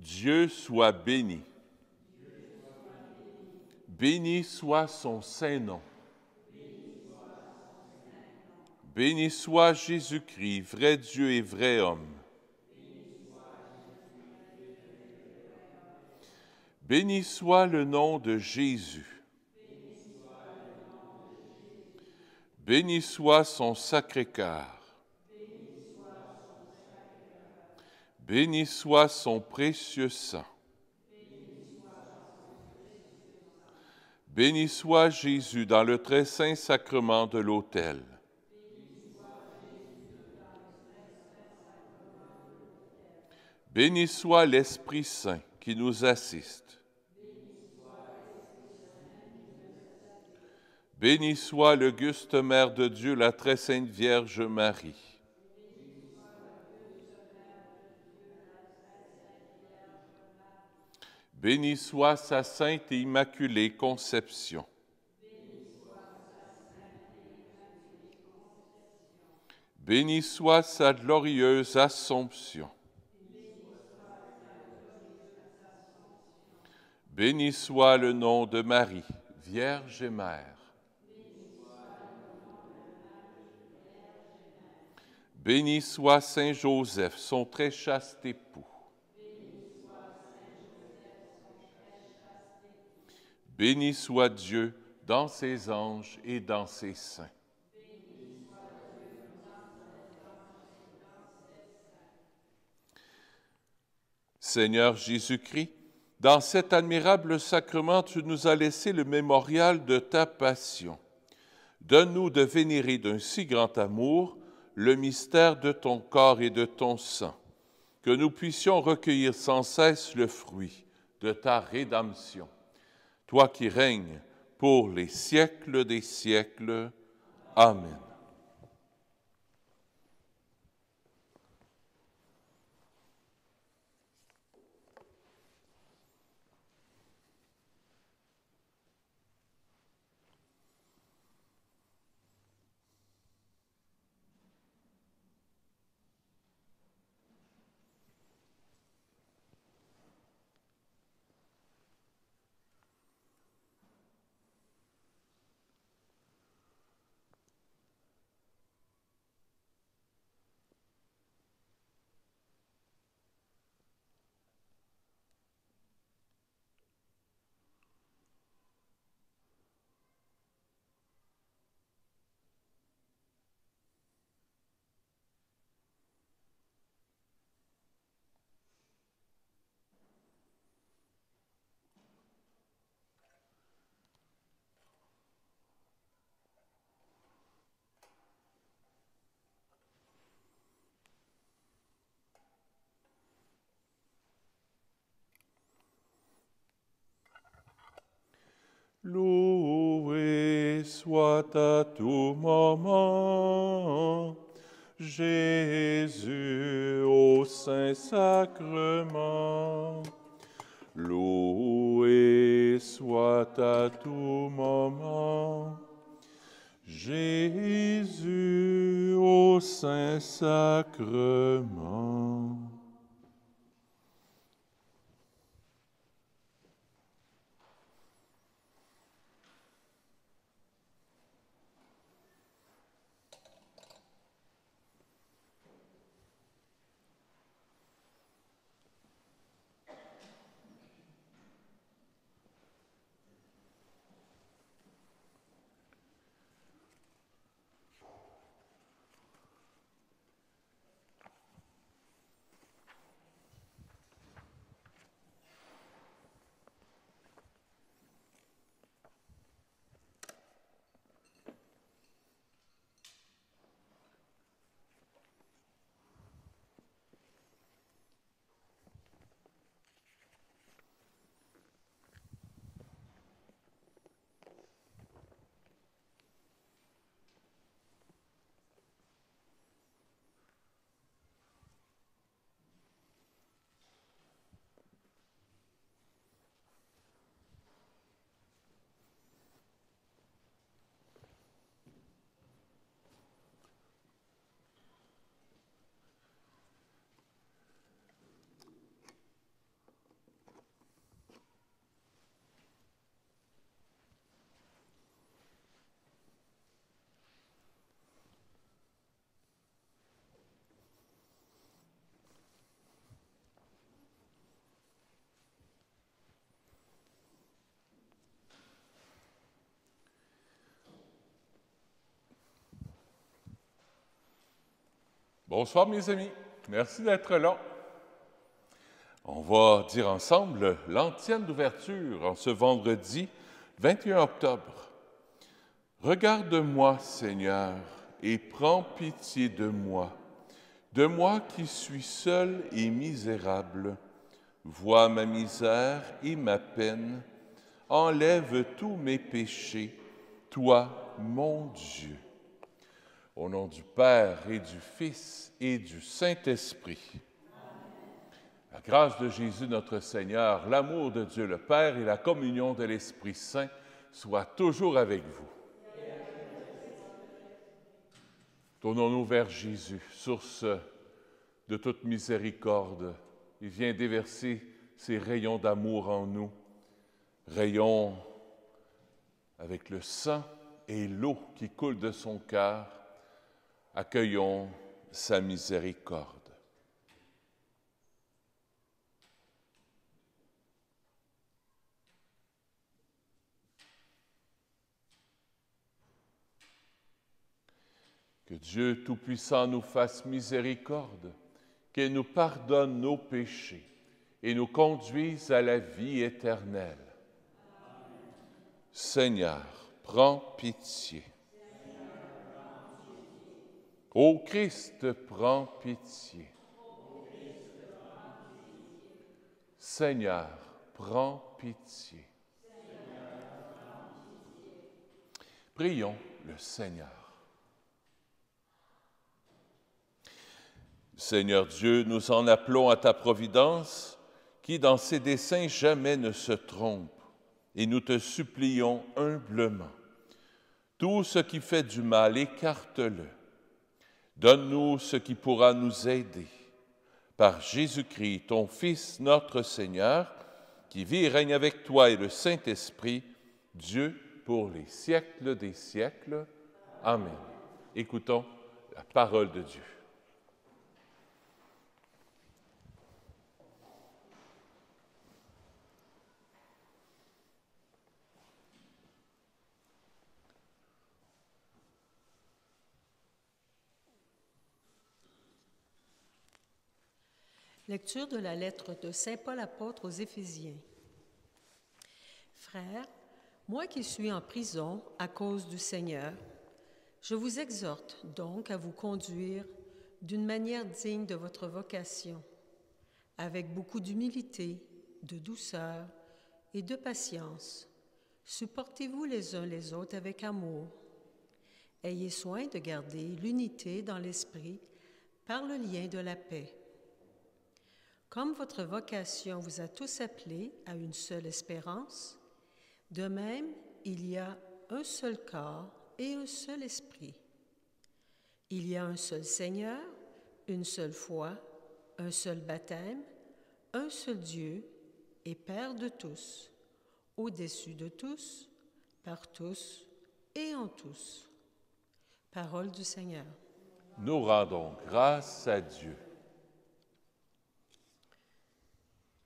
Dieu soit béni. Béni soit son saint nom. Béni soit Jésus-Christ, vrai Dieu et vrai homme. Béni soit le nom de Jésus. Béni soit son Sacré-Cœur. Béni soit son précieux sang. Béni soit Jésus dans le très saint sacrement de l'autel. Béni soit l'Esprit Saint qui nous assiste. Béni soit l'auguste Mère de Dieu, la très sainte Vierge Marie. Béni soit sa sainte et immaculée conception. Béni soit sa glorieuse Assomption. Béni soit le nom de Marie, Vierge et Mère. Béni soit Saint Joseph, son très chaste époux. Béni soit Dieu dans ses anges et dans ses saints. Seigneur Jésus-Christ, dans cet admirable sacrement, tu nous as laissé le mémorial de ta passion. Donne-nous de vénérer d'un si grand amour le mystère de ton corps et de ton sang, que nous puissions recueillir sans cesse le fruit de ta rédemption. Toi qui règnes pour les siècles des siècles. Amen. Loué soit à tout moment Jésus au Saint-Sacrement. Loué soit à tout moment Jésus au Saint-Sacrement. Bonsoir mes amis, merci d'être là. On va dire ensemble l'antienne d'ouverture en ce vendredi 21 octobre. Regarde-moi, Seigneur, et prends pitié de moi qui suis seul et misérable. Vois ma misère et ma peine, enlève tous mes péchés, toi, mon Dieu. Au nom du Père et du Fils et du Saint-Esprit. La grâce de Jésus notre Seigneur, l'amour de Dieu le Père et la communion de l'Esprit Saint soient toujours avec vous. Tournons-nous vers Jésus, source de toute miséricorde. Il vient déverser ses rayons d'amour en nous, rayons avec le sang et l'eau qui coule de son cœur. Accueillons sa miséricorde. Que Dieu Tout-Puissant nous fasse miséricorde, qu'il nous pardonne nos péchés et nous conduise à la vie éternelle. Amen. Seigneur, prends pitié. Ô Christ, prends pitié. Seigneur, prends pitié. Prions le Seigneur. Seigneur Dieu, nous en appelons à ta providence, qui dans ses desseins jamais ne se trompe, et nous te supplions humblement. Tout ce qui fait du mal, écarte-le. Donne-nous ce qui pourra nous aider. Par Jésus-Christ, ton Fils, notre Seigneur, qui vit et règne avec toi et le Saint-Esprit, Dieu pour les siècles des siècles. Amen. Écoutons la parole de Dieu. Lecture de la lettre de Saint Paul apôtre aux Éphésiens. Frères, moi qui suis en prison à cause du Seigneur, je vous exhorte donc à vous conduire d'une manière digne de votre vocation, avec beaucoup d'humilité, de douceur et de patience. Supportez-vous les uns les autres avec amour. Ayez soin de garder l'unité dans l'esprit par le lien de la paix. Comme votre vocation vous a tous appelés à une seule espérance, de même, il y a un seul corps et un seul esprit. Il y a un seul Seigneur, une seule foi, un seul baptême, un seul Dieu et Père de tous, au-dessus de tous, par tous et en tous. Parole du Seigneur. Nous rendons grâce à Dieu.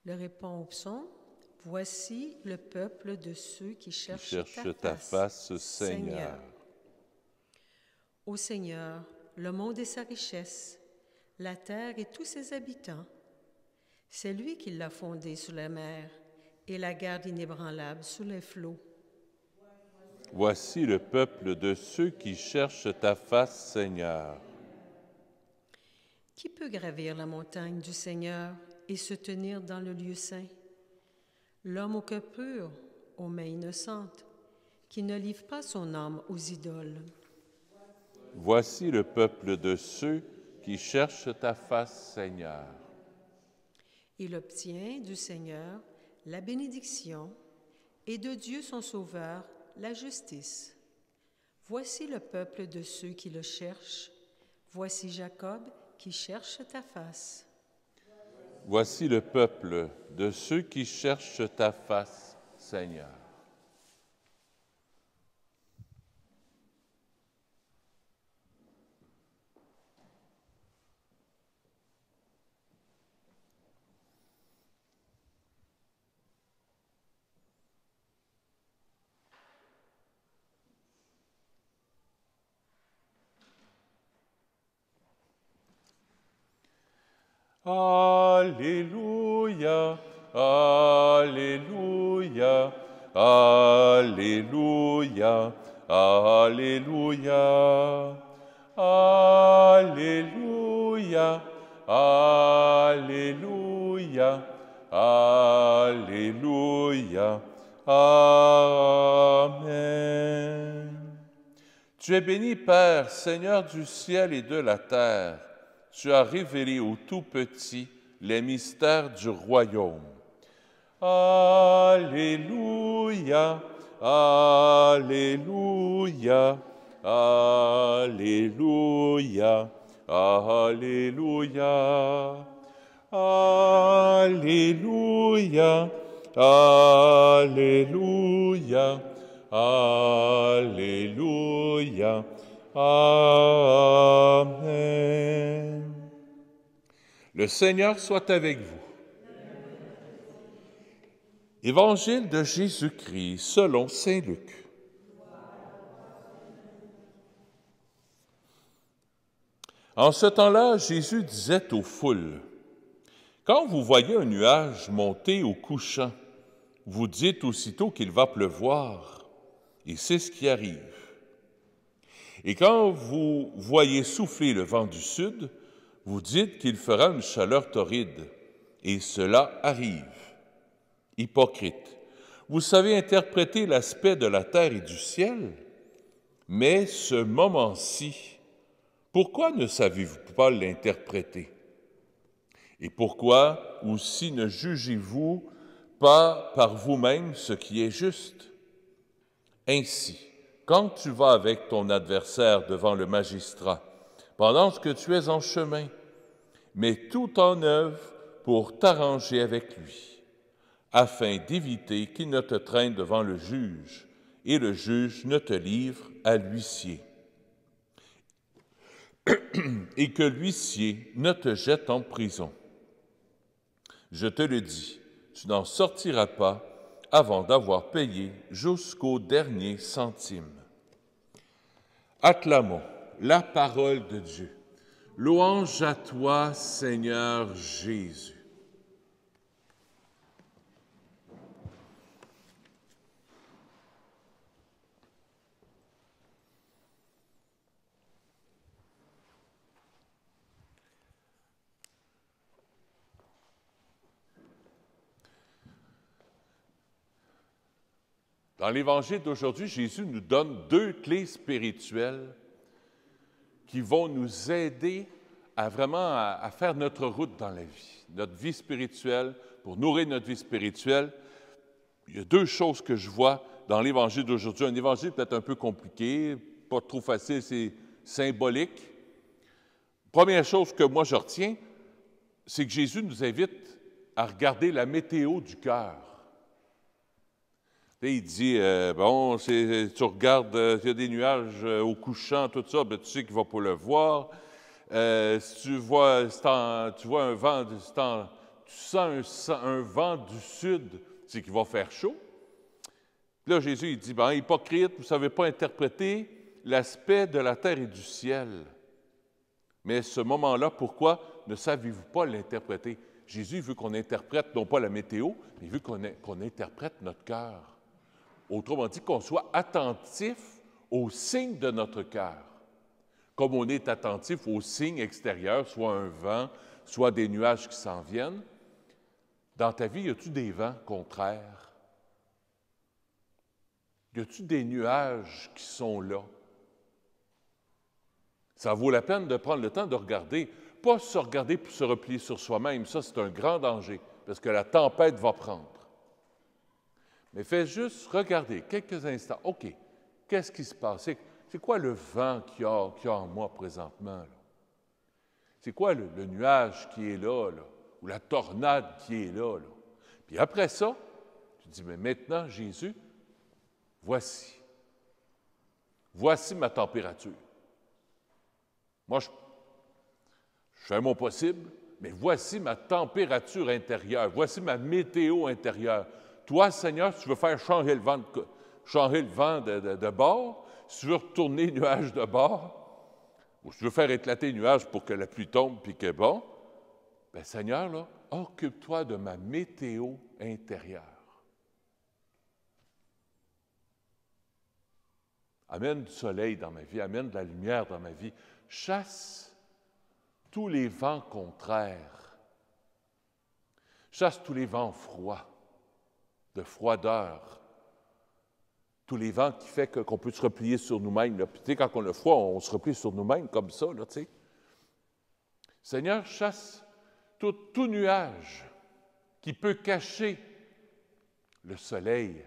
Le répond au psaume. Voici le peuple de ceux qui cherchent ta face, Seigneur. Ô Seigneur, le monde et sa richesse, la terre et tous ses habitants. C'est lui qui l'a fondée sur la mer et la garde inébranlable sous les flots. Voici le peuple de ceux qui cherchent ta face, Seigneur. Qui peut gravir la montagne du Seigneur et se tenir dans le lieu saint? L'homme au cœur pur, aux mains innocentes, qui ne livre pas son âme aux idoles. Voici le peuple de ceux qui cherchent ta face, Seigneur. Il obtient du Seigneur la bénédiction et de Dieu son Sauveur la justice. Voici le peuple de ceux qui le cherchent. Voici Jacob qui cherche ta face. Voici le peuple de ceux qui cherchent ta face, Seigneur. Alléluia, Alléluia, Alléluia, Alléluia, Alléluia, Alléluia, Alléluia, Amen. Tu es béni, Père, Seigneur du ciel et de la terre. Tu as révélé aux tout-petits les mystères du royaume. Alléluia, Alléluia, Alléluia, Alléluia, Alléluia, Alléluia, Alléluia, Amen. Le Seigneur soit avec vous. Évangile de Jésus-Christ selon saint Luc. En ce temps-là, Jésus disait aux foules, « Quand vous voyez un nuage monter au couchant, vous dites aussitôt qu'il va pleuvoir, et c'est ce qui arrive. Et quand vous voyez souffler le vent du sud, vous dites qu'il fera une chaleur torride, et cela arrive. Hypocrite, vous savez interpréter l'aspect de la terre et du ciel, mais ce moment-ci, pourquoi ne savez-vous pas l'interpréter? Et pourquoi aussi ne jugez-vous pas par vous-même ce qui est juste? Ainsi, quand tu vas avec ton adversaire devant le magistrat, pendant que tu es en chemin, mets tout en œuvre pour t'arranger avec lui, afin d'éviter qu'il ne te traîne devant le juge et le juge ne te livre à l'huissier, et que l'huissier ne te jette en prison. Je te le dis, tu n'en sortiras pas avant d'avoir payé jusqu'au dernier centime. Acclamons la parole de Dieu. Louange à toi, Seigneur Jésus. Dans l'Évangile d'aujourd'hui, Jésus nous donne deux clés spirituelles qui vont nous aider à vraiment à faire notre route dans la vie, notre vie spirituelle, pour nourrir notre vie spirituelle. Il y a deux choses que je vois dans l'Évangile d'aujourd'hui. Un évangile peut-être un peu compliqué, pas trop facile, c'est symbolique. Première chose que moi je retiens, c'est que Jésus nous invite à regarder la météo du cœur. Il dit, tu regardes, il y a des nuages au couchant, tout ça, bien, tu sais qu'il ne va pas le voir. Si tu vois, un vent, tu sens un vent du sud, c'est qu'il va faire chaud. Puis là, Jésus, il dit, hypocrite, vous ne savez pas interpréter l'aspect de la terre et du ciel. Mais ce moment-là, pourquoi ne savez-vous pas l'interpréter? Jésus veut qu'on interprète non pas la météo, mais il veut qu'on interprète notre cœur. Autrement dit, qu'on soit attentif aux signes de notre cœur, comme on est attentif aux signes extérieurs, soit un vent, soit des nuages qui s'en viennent. Dans ta vie, y a-t-il des vents contraires? Y a-t-il des nuages qui sont là? Ça vaut la peine de prendre le temps de regarder, pas se regarder pour se replier sur soi-même. Ça, c'est un grand danger, parce que la tempête va prendre. Mais fais juste regarder quelques instants. OK, qu'est-ce qui se passe? C'est quoi le vent qu'il y a en moi présentement? C'est quoi le nuage qui est là, ou la tornade qui est là? Puis après ça, tu dis, mais maintenant, Jésus, voici ma température. Moi, je fais mon possible, mais voici ma température intérieure, voici ma météo intérieure. Toi, Seigneur, si tu veux faire changer le vent de bord, si tu veux retourner le nuage de bord, ou si tu veux faire éclater le nuage pour que la pluie tombe, puis que bon, bien, Seigneur, là, occupe-toi de ma météo intérieure. Amène du soleil dans ma vie, amène de la lumière dans ma vie. Chasse tous les vents contraires. Chasse tous les vents froids, de froideur. Tous les vents qui font qu'on peut se replier sur nous-mêmes. Puis, tu sais, quand on a froid, on se replie sur nous-mêmes comme ça, là, tu sais. Seigneur, chasse tout nuage qui peut cacher le soleil,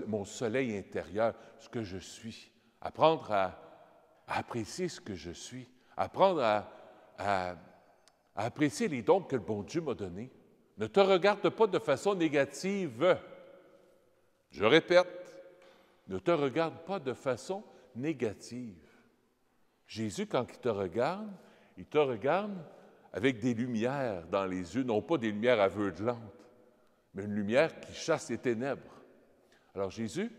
mon soleil intérieur, ce que je suis. Apprendre à apprécier ce que je suis. Apprendre à apprécier les dons que le bon Dieu m'a donnés. Ne te regarde pas de façon négative. Je répète, ne te regarde pas de façon négative. Jésus, quand il te regarde avec des lumières dans les yeux, non pas des lumières aveuglantes, mais une lumière qui chasse les ténèbres. Alors Jésus,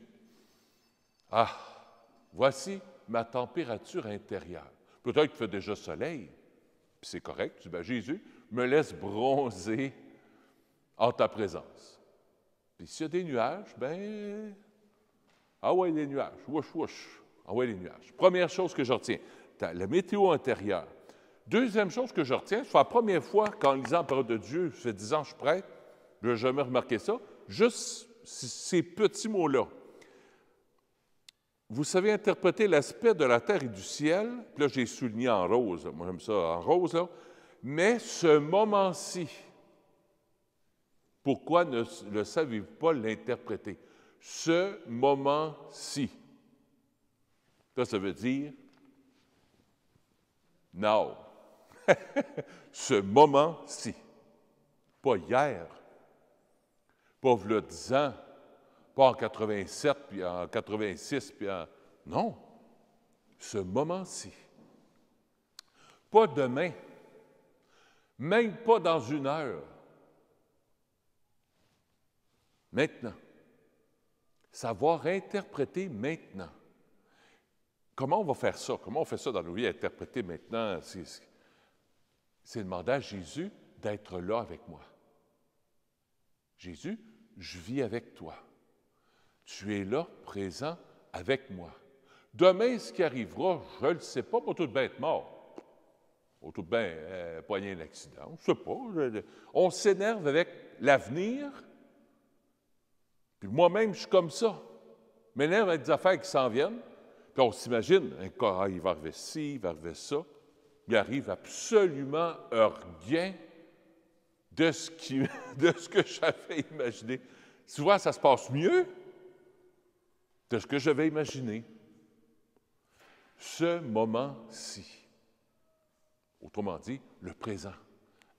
voici ma température intérieure. Peut-être qu'il fait déjà soleil, puis c'est correct. Tu dis, bien, Jésus, me laisse bronzer en ta présence. Puis s'il y a des nuages, bien, les nuages, les nuages. Première chose que je retiens, la météo intérieure. Deuxième chose que je retiens, c'est la première fois qu'en lisant la parole de Dieu, ça fait 10 ans que je prête, je n'ai jamais remarqué ça, juste ces petits mots-là. Vous savez interpréter l'aspect de la terre et du ciel, puis là j'ai souligné en rose, moi j'aime ça en rose, là, mais ce moment-ci, pourquoi ne le savez-vous pas l'interpréter? Ce moment-ci. Ça veut dire now. Ce moment-ci. Pas hier. Pas v'là 10 ans. Pas en 87, puis en 86, puis en... Non. Ce moment-ci. Pas demain. Même pas dans 1 heure. Maintenant. Savoir interpréter maintenant. Comment on va faire ça? Comment on fait ça dans nos vies, interpréter maintenant? C'est demander à Jésus d'être là avec moi. Jésus, je vis avec toi. Tu es là, présent avec moi. Demain, ce qui arrivera, je ne le sais pas, pour tout bien être mort. Pour tout bien poigner un accident, je ne sais pas. On s'énerve avec l'avenir. Puis moi-même, je suis comme ça. Je m'énerve avec des affaires qui s'en viennent. Puis on s'imagine, il va arriver ci, il va arriver ça. Il arrive absolument rien de ce que j'avais imaginé. Souvent, ça se passe mieux de ce que j'avais imaginé. Ce moment-ci. Autrement dit, le présent.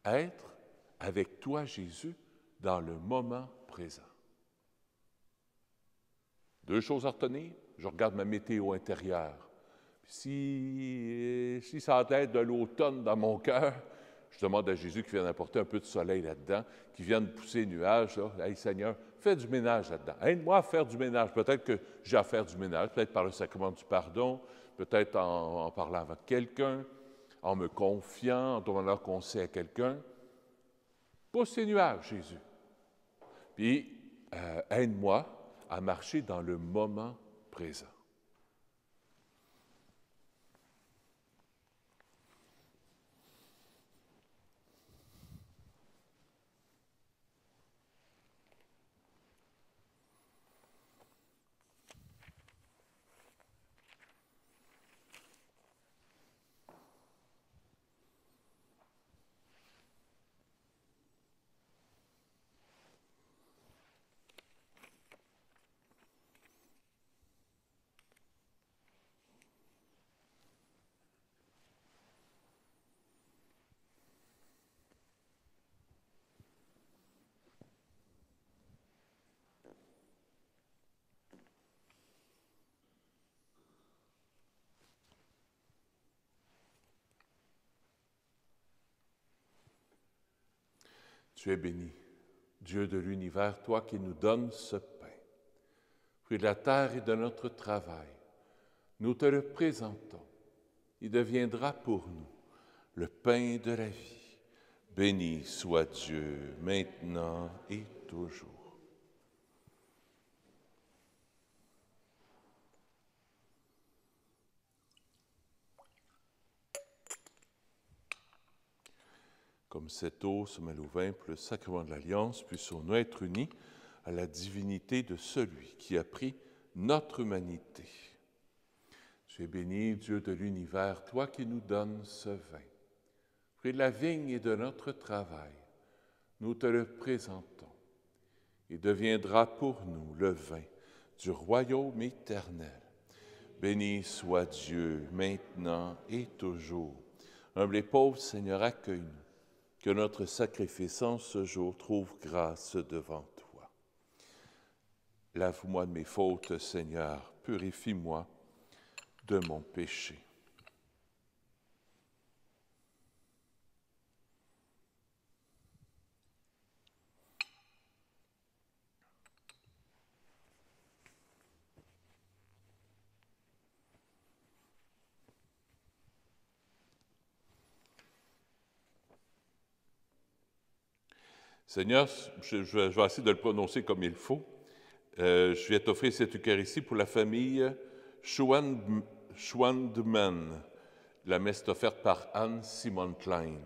Être avec toi, Jésus, dans le moment présent. 2 choses à retenir. Je regarde ma météo intérieure. Si ça a l'air de l'automne dans mon cœur, je demande à Jésus qu'il vienne apporter un peu de soleil là-dedans, qu'il vienne pousser les nuages. Là. Hey, Seigneur, fais du ménage là-dedans. Aide-moi à faire du ménage. Peut-être que j'ai à faire du ménage, peut-être par le sacrement du pardon, peut-être en parlant avec quelqu'un, en me confiant, en demandant conseil à quelqu'un. Pousse les nuages, Jésus. Puis, aide-moi à marcher dans le moment présent. Tu es béni, Dieu de l'univers, toi qui nous donnes ce pain, fruit de la terre et de notre travail. Nous te le présentons. Il deviendra pour nous le pain de la vie. Béni soit Dieu, maintenant et toujours. Comme cette eau se mêle au vin pour le sacrement de l'Alliance, puissions-nous être unis à la divinité de celui qui a pris notre humanité. Tu es béni, Dieu de l'univers, toi qui nous donnes ce vin. Fruit de la vigne et de notre travail, nous te le présentons. Il deviendra pour nous le vin du royaume éternel. Béni soit Dieu, maintenant et toujours. Humble et pauvre Seigneur, accueille-nous. Que notre sacrifice en ce jour trouve grâce devant toi. Lave-moi de mes fautes, Seigneur, purifie-moi de mon péché. Seigneur, je vais essayer de le prononcer comme il faut. Je vais t'offrir cette Eucharistie pour la famille Schwandman. La messe est offerte par Anne Simon Klein.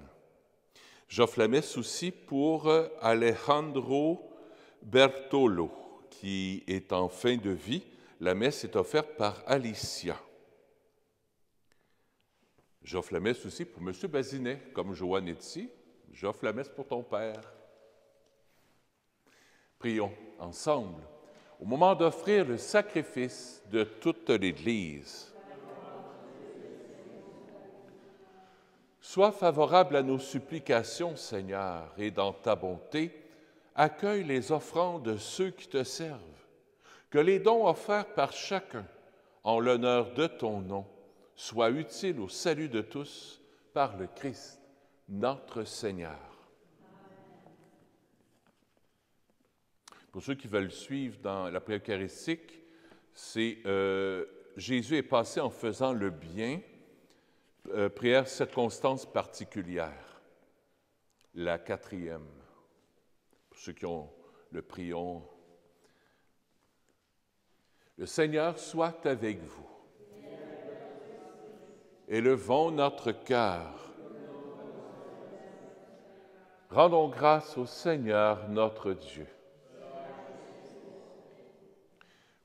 J'offre la messe aussi pour Alejandro Bertolo, qui est en fin de vie. La messe est offerte par Alicia. J'offre la messe aussi pour M. Bazinet, comme Joanne est ici. J'offre la messe pour ton père. Prions ensemble, au moment d'offrir le sacrifice de toute l'Église. Sois favorable à nos supplications, Seigneur, et dans ta bonté, accueille les offrandes de ceux qui te servent. Que les dons offerts par chacun, en l'honneur de ton nom, soient utiles au salut de tous par le Christ, notre Seigneur. Pour ceux qui veulent suivre dans la prière eucharistique, c'est Jésus est passé en faisant le bien, prière circonstance particulière, la 4e. Pour ceux qui ont le prions. Le Seigneur soit avec vous. Élevons notre cœur. Rendons grâce au Seigneur notre Dieu.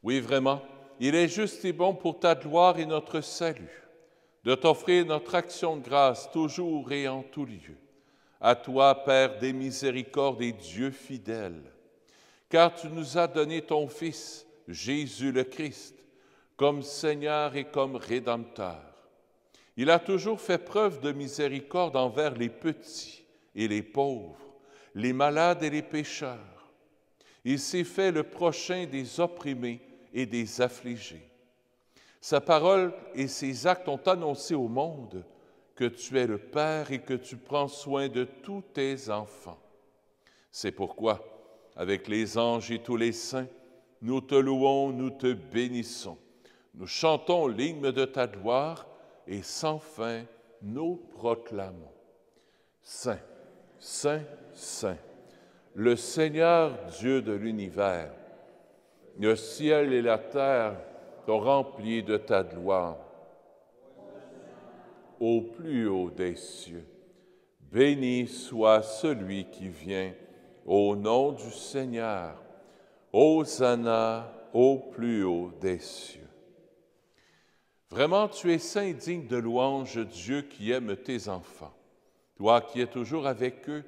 Oui, vraiment, il est juste et bon pour ta gloire et notre salut, de t'offrir notre action de grâce toujours et en tout lieu. À toi, Père des miséricordes et Dieu fidèle, car tu nous as donné ton Fils, Jésus le Christ, comme Seigneur et comme Rédempteur. Il a toujours fait preuve de miséricorde envers les petits et les pauvres, les malades et les pécheurs. Il s'est fait le prochain des opprimés et des affligés. Sa parole et ses actes ont annoncé au monde que tu es le Père et que tu prends soin de tous tes enfants. C'est pourquoi, avec les anges et tous les saints, nous te louons, nous te bénissons. Nous chantons l'hymne de ta gloire et sans fin nous proclamons. Saint, Saint, Saint, le Seigneur Dieu de l'univers, le ciel et la terre sont remplis de ta gloire. Au plus haut des cieux, béni soit celui qui vient au nom du Seigneur. Hosanna au plus haut des cieux. Vraiment, tu es saint et digne de louange, Dieu qui aime tes enfants. Toi qui es toujours avec eux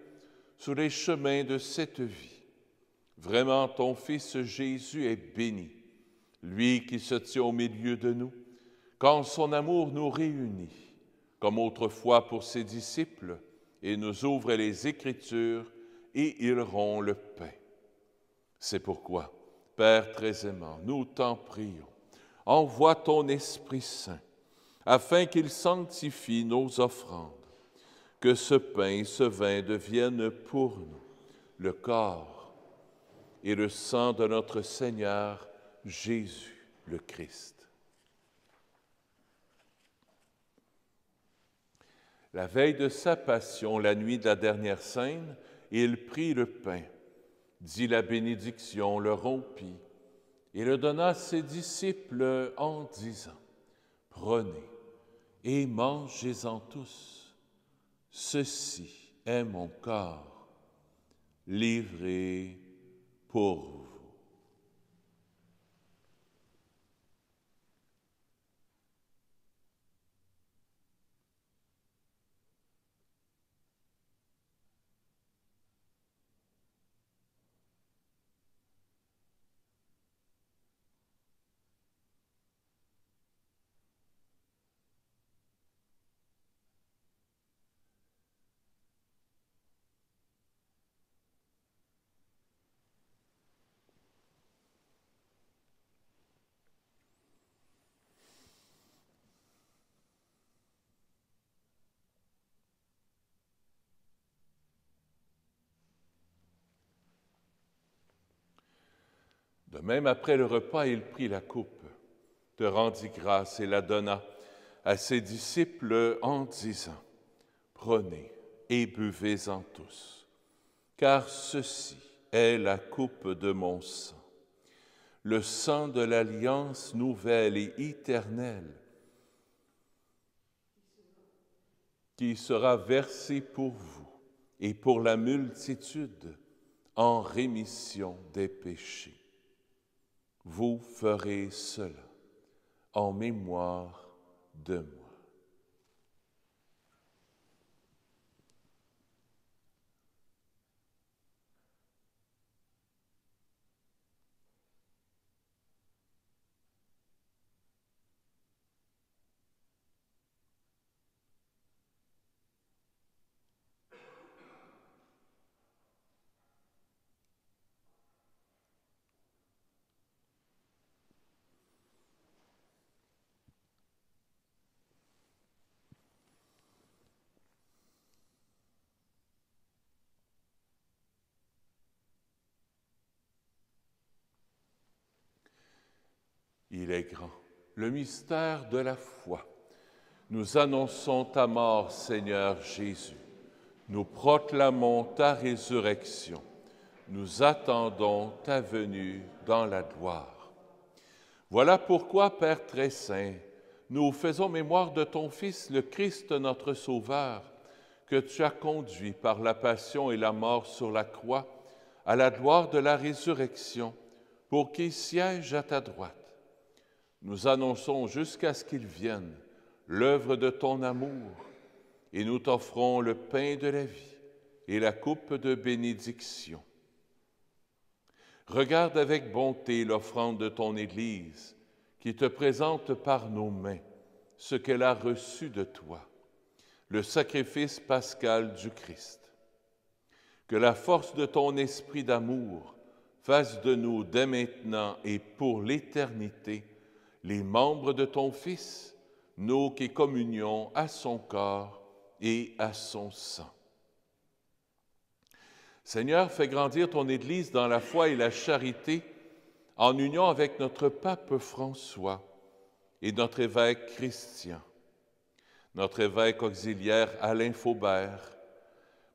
sur les chemins de cette vie. Vraiment, ton Fils Jésus est béni, lui qui se tient au milieu de nous, quand son amour nous réunit, comme autrefois pour ses disciples, et nous ouvre les Écritures, et ils rompt le pain. C'est pourquoi, Père très aimant, nous t'en prions, envoie ton Esprit Saint, afin qu'il sanctifie nos offrandes, que ce pain et ce vin deviennent pour nous le corps et le sang de notre Seigneur Jésus le Christ. La veille de sa passion, la nuit de la dernière scène, il prit le pain, dit la bénédiction, le rompit et le donna à ses disciples en disant, « Prenez et mangez-en tous. Ceci est mon corps, livré pour vous. » De même, après le repas, il prit la coupe, te rendit grâce et la donna à ses disciples en disant, « Prenez et buvez-en tous, car ceci est la coupe de mon sang, le sang de l'alliance nouvelle et éternelle, qui sera versé pour vous et pour la multitude en rémission des péchés. Vous ferez cela en mémoire de moi. » Il est grand, le mystère de la foi. Nous annonçons ta mort, Seigneur Jésus. Nous proclamons ta résurrection. Nous attendons ta venue dans la gloire. Voilà pourquoi, Père très saint, nous faisons mémoire de ton Fils, le Christ, notre Sauveur, que tu as conduit par la passion et la mort sur la croix à la gloire de la résurrection, pour qu'il siège à ta droite. Nous annonçons jusqu'à ce qu'il vienne l'œuvre de ton amour, et nous t'offrons le pain de la vie et la coupe de bénédiction. Regarde avec bonté l'offrande de ton Église, qui te présente par nos mains ce qu'elle a reçu de toi, le sacrifice pascal du Christ. Que la force de ton esprit d'amour fasse de nous dès maintenant et pour l'éternité les membres de ton Fils, nous qui communions à son corps et à son sang. Seigneur, fais grandir ton Église dans la foi et la charité, en union avec notre pape François et notre évêque Christian, notre évêque auxiliaire Alain Faubert,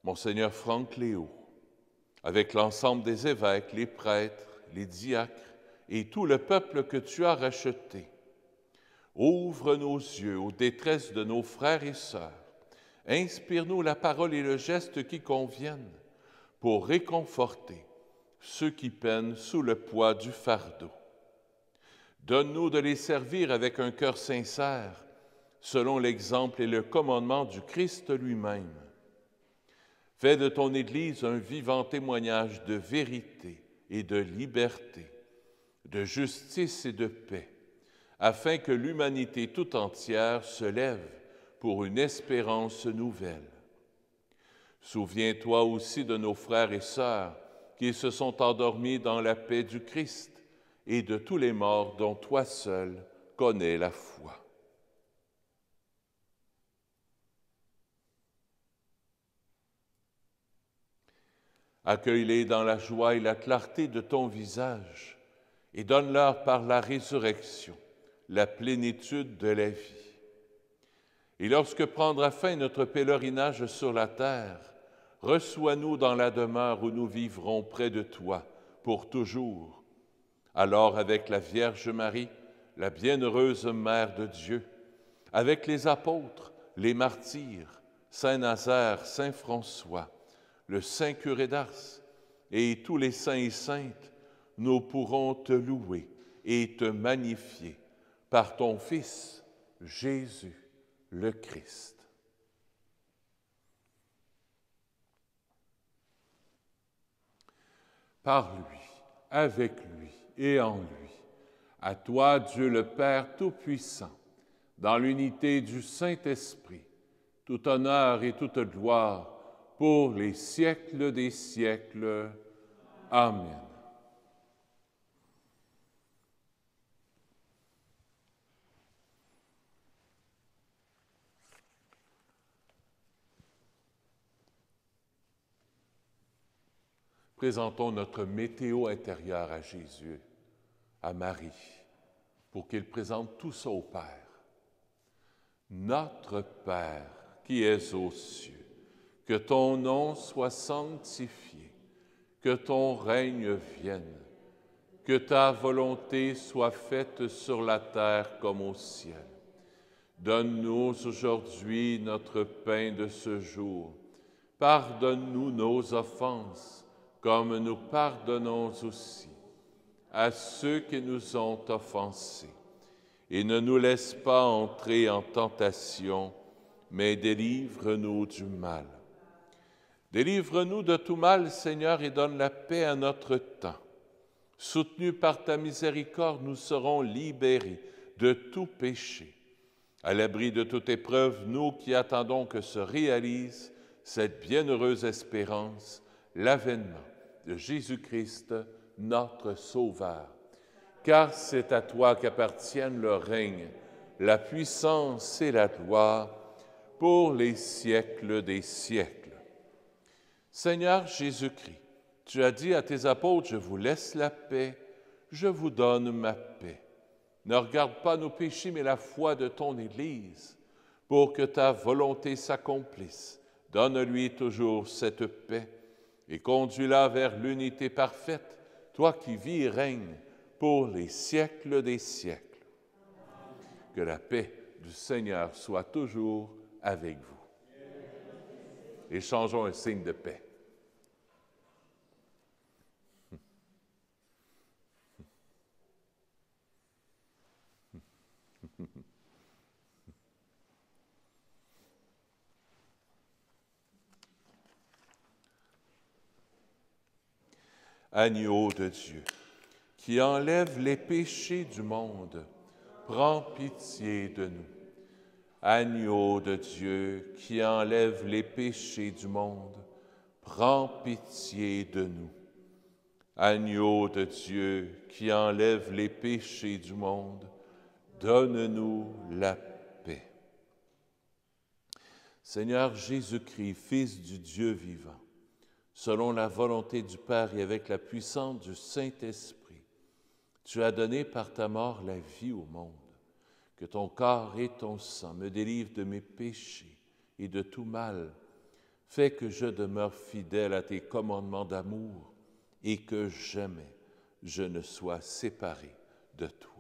Monseigneur Franck Léo, avec l'ensemble des évêques, les prêtres, les diacres et tout le peuple que tu as racheté. Ouvre nos yeux aux détresses de nos frères et sœurs. Inspire-nous la parole et le geste qui conviennent pour réconforter ceux qui peinent sous le poids du fardeau. Donne-nous de les servir avec un cœur sincère, selon l'exemple et le commandement du Christ lui-même. Fais de ton Église un vivant témoignage de vérité et de liberté, de justice et de paix, afin que l'humanité tout entière se lève pour une espérance nouvelle. Souviens-toi aussi de nos frères et sœurs qui se sont endormis dans la paix du Christ et de tous les morts dont toi seul connais la foi. Accueille-les dans la joie et la clarté de ton visage et donne-leur par la résurrection la plénitude de la vie. Et lorsque prendra fin notre pèlerinage sur la terre, reçois-nous dans la demeure où nous vivrons près de toi pour toujours. Alors, avec la Vierge Marie, la bienheureuse Mère de Dieu, avec les apôtres, les martyrs, Saint Nazaire, Saint François, le Saint curé d'Ars et tous les saints et saintes, nous pourrons te louer et te magnifier par ton Fils, Jésus le Christ. Par lui, avec lui et en lui, à toi, Dieu le Père Tout-Puissant, dans l'unité du Saint-Esprit, tout honneur et toute gloire pour les siècles des siècles. Amen. Présentons notre météo intérieure à Jésus, à Marie, pour qu'il présente tout ça au Père. Notre Père qui es aux cieux, que ton nom soit sanctifié, que ton règne vienne, que ta volonté soit faite sur la terre comme au ciel. Donne-nous aujourd'hui notre pain de ce jour. Pardonne-nous nos offenses, comme nous pardonnons aussi à ceux qui nous ont offensés. Et ne nous laisse pas entrer en tentation, mais délivre-nous du mal. Délivre-nous de tout mal, Seigneur, et donne la paix à notre temps. Soutenus par ta miséricorde, nous serons libérés de tout péché. À l'abri de toute épreuve, nous qui attendons que se réalise cette bienheureuse espérance, l'avènement de Jésus-Christ, notre Sauveur. Car c'est à toi qu'appartiennent le règne, la puissance et la gloire pour les siècles des siècles. Seigneur Jésus-Christ, tu as dit à tes apôtres, je vous laisse la paix, je vous donne ma paix. Ne regarde pas nos péchés, mais la foi de ton Église, pour que ta volonté s'accomplisse. Donne-lui toujours cette paix et conduis-la vers l'unité parfaite, toi qui vis et règnes pour les siècles des siècles. Que la paix du Seigneur soit toujours avec vous. Échangeons un signe de paix. Agneau de Dieu, qui enlève les péchés du monde, prends pitié de nous. Agneau de Dieu, qui enlève les péchés du monde, prends pitié de nous. Agneau de Dieu, qui enlève les péchés du monde, donne-nous la paix. Seigneur Jésus-Christ, Fils du Dieu vivant, selon la volonté du Père et avec la puissance du Saint-Esprit, tu as donné par ta mort la vie au monde. Que ton corps et ton sang me délivrent de mes péchés et de tout mal. Fais que je demeure fidèle à tes commandements d'amour et que jamais je ne sois séparé de toi.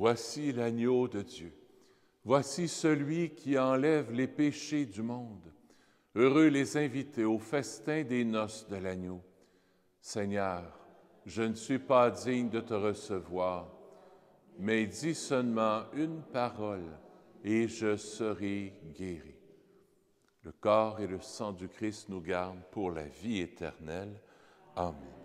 Voici l'agneau de Dieu. Voici celui qui enlève les péchés du monde. Heureux les invités au festin des noces de l'agneau. Seigneur, je ne suis pas digne de te recevoir, mais dis seulement une parole et je serai guéri. Le corps et le sang du Christ nous gardent pour la vie éternelle. Amen.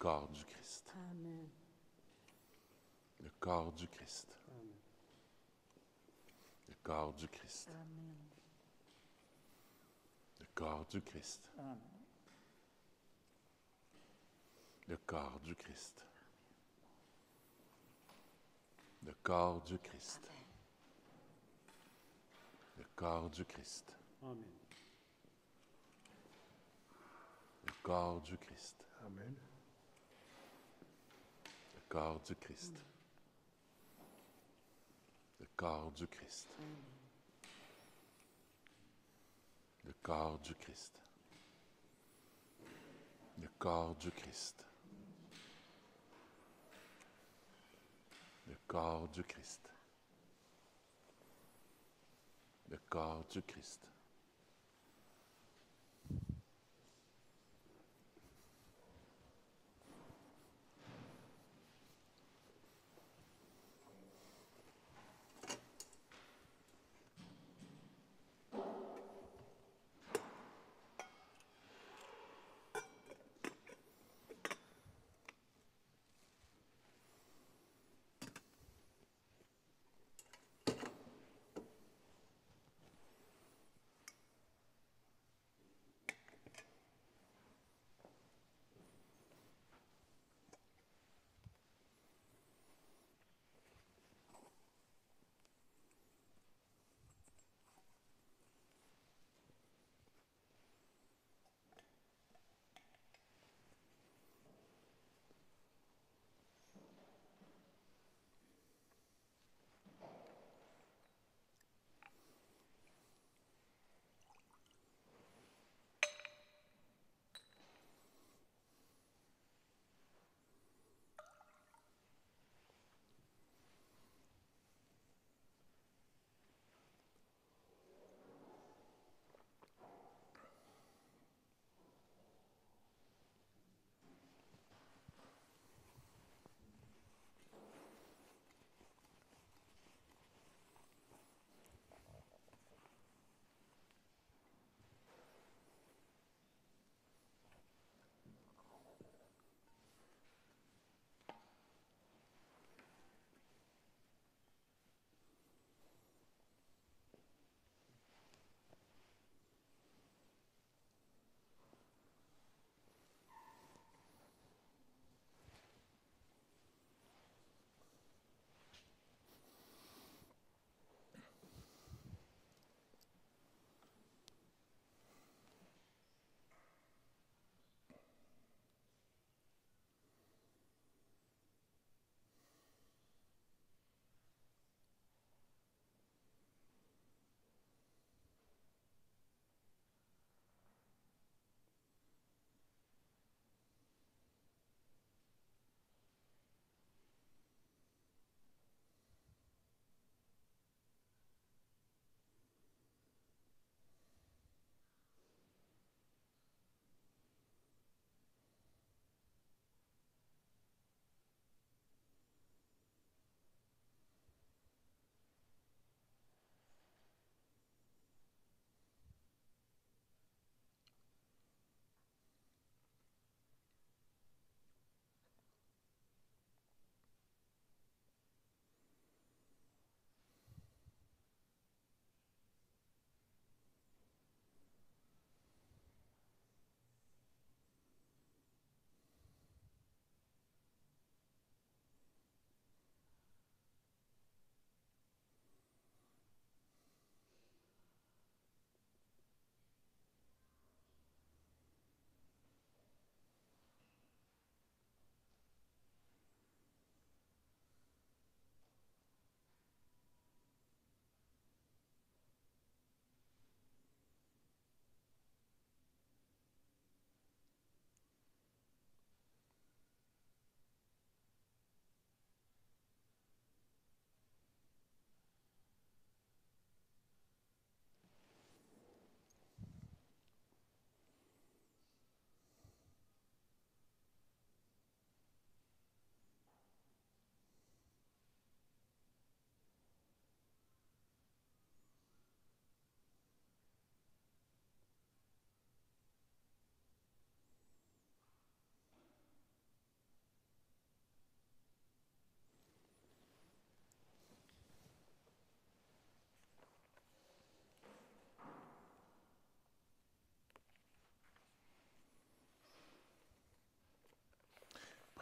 corps du Christ. Amen. Le corps du Christ. Amen. Le corps du Christ. Amen. Le corps du Christ. Amen. Le corps du Christ. Le corps du Christ. Le corps du Christ. Amen. Le corps du Christ. Amen. Le corps du Christ. Le corps du Christ. Le corps du Christ. Le corps du Christ. Le corps du Christ. Le corps du Christ.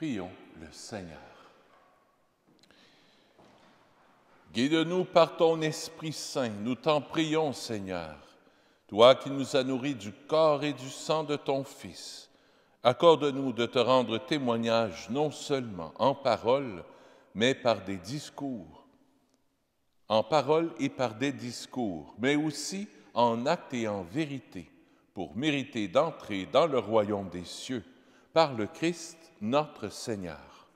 Prions le Seigneur. Guide-nous par ton Esprit Saint, nous t'en prions, Seigneur. Toi qui nous as nourris du corps et du sang de ton Fils, accorde-nous de te rendre témoignage non seulement en parole, mais par des discours, en parole et par des discours, mais aussi en acte et en vérité, pour mériter d'entrer dans le royaume des cieux, par le Christ notre Seigneur.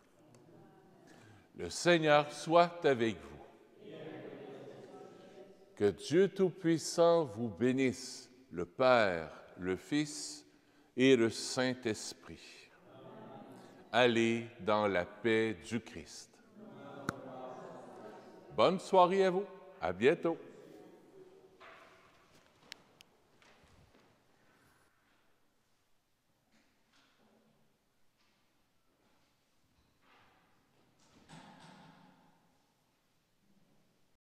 Le Seigneur soit avec vous. Que Dieu Tout-Puissant vous bénisse, le Père, le Fils et le Saint-Esprit. Allez dans la paix du Christ. Bonne soirée à vous. À bientôt.